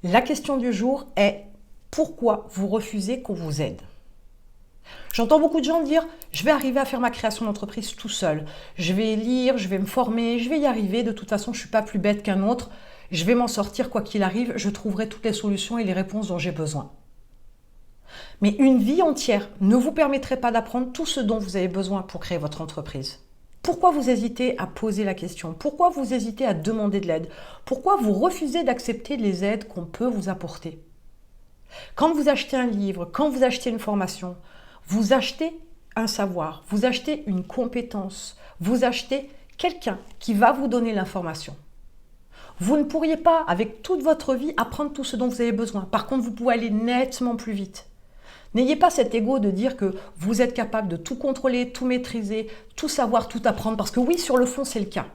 La question du jour est pourquoi vous refusez qu'on vous aide? J'entends beaucoup de gens dire « je vais arriver à faire ma création d'entreprise tout seul, je vais lire, je vais me former, je vais y arriver, de toute façon je ne suis pas plus bête qu'un autre, je vais m'en sortir quoi qu'il arrive, je trouverai toutes les solutions et les réponses dont j'ai besoin ». Mais une vie entière ne vous permettrait pas d'apprendre tout ce dont vous avez besoin pour créer votre entreprise. Pourquoi vous hésitez à poser la question? Pourquoi vous hésitez à demander de l'aide? Pourquoi vous refusez d'accepter les aides qu'on peut vous apporter? Quand vous achetez un livre, quand vous achetez une formation, vous achetez un savoir, vous achetez une compétence, vous achetez quelqu'un qui va vous donner l'information. Vous ne pourriez pas, avec toute votre vie, apprendre tout ce dont vous avez besoin. Par contre, vous pouvez aller nettement plus vite. N'ayez pas cet ego de dire que vous êtes capable de tout contrôler, tout maîtriser, tout savoir, tout apprendre, parce que oui, sur le fond, c'est le cas.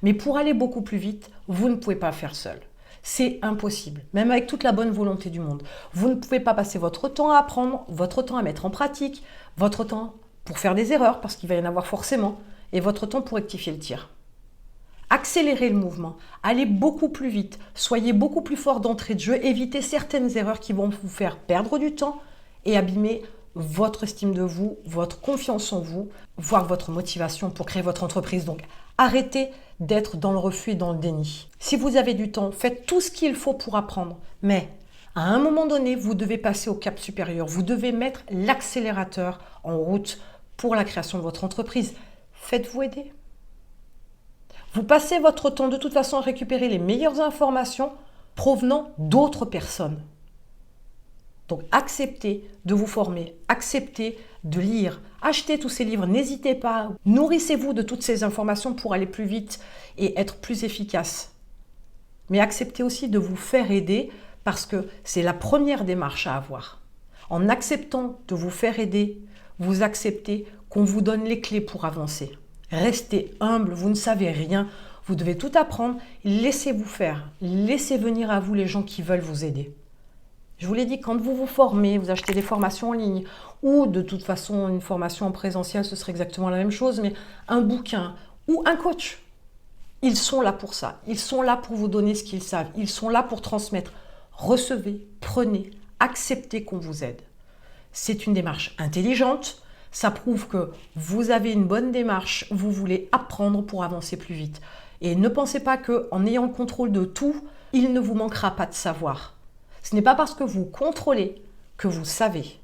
Mais pour aller beaucoup plus vite, vous ne pouvez pas faire seul. C'est impossible, même avec toute la bonne volonté du monde. Vous ne pouvez pas passer votre temps à apprendre, votre temps à mettre en pratique, votre temps pour faire des erreurs, parce qu'il va y en avoir forcément, et votre temps pour rectifier le tir. Accélérez le mouvement, allez beaucoup plus vite, soyez beaucoup plus fort d'entrée de jeu, évitez certaines erreurs qui vont vous faire perdre du temps et abîmer votre estime de vous, votre confiance en vous, voire votre motivation pour créer votre entreprise. Donc arrêtez d'être dans le refus et dans le déni. Si vous avez du temps, faites tout ce qu'il faut pour apprendre. Mais à un moment donné, vous devez passer au cap supérieur. Vous devez mettre l'accélérateur en route pour la création de votre entreprise. Faites-vous aider. Vous passez votre temps de toute façon à récupérer les meilleures informations provenant d'autres personnes. Donc acceptez de vous former, acceptez de lire, achetez tous ces livres, n'hésitez pas, nourrissez-vous de toutes ces informations pour aller plus vite et être plus efficace. Mais acceptez aussi de vous faire aider parce que c'est la première démarche à avoir. En acceptant de vous faire aider, vous acceptez qu'on vous donne les clés pour avancer. Restez humble, vous ne savez rien, vous devez tout apprendre, laissez-vous faire, laissez venir à vous les gens qui veulent vous aider. Je vous l'ai dit, quand vous vous formez, vous achetez des formations en ligne ou de toute façon une formation en présentiel, ce serait exactement la même chose, mais un bouquin ou un coach, ils sont là pour ça. Ils sont là pour vous donner ce qu'ils savent. Ils sont là pour transmettre. Recevez, prenez, acceptez qu'on vous aide. C'est une démarche intelligente. Ça prouve que vous avez une bonne démarche. Vous voulez apprendre pour avancer plus vite. Et ne pensez pas qu'en ayant le contrôle de tout, il ne vous manquera pas de savoir. Ce n'est pas parce que vous contrôlez que vous savez.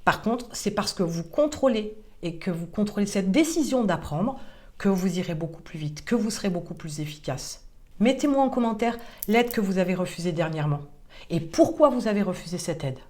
Par contre, c'est parce que vous contrôlez et que vous contrôlez cette décision d'apprendre que vous irez beaucoup plus vite, que vous serez beaucoup plus efficace. Mettez-moi en commentaire l'aide que vous avez refusée dernièrement et pourquoi vous avez refusé cette aide.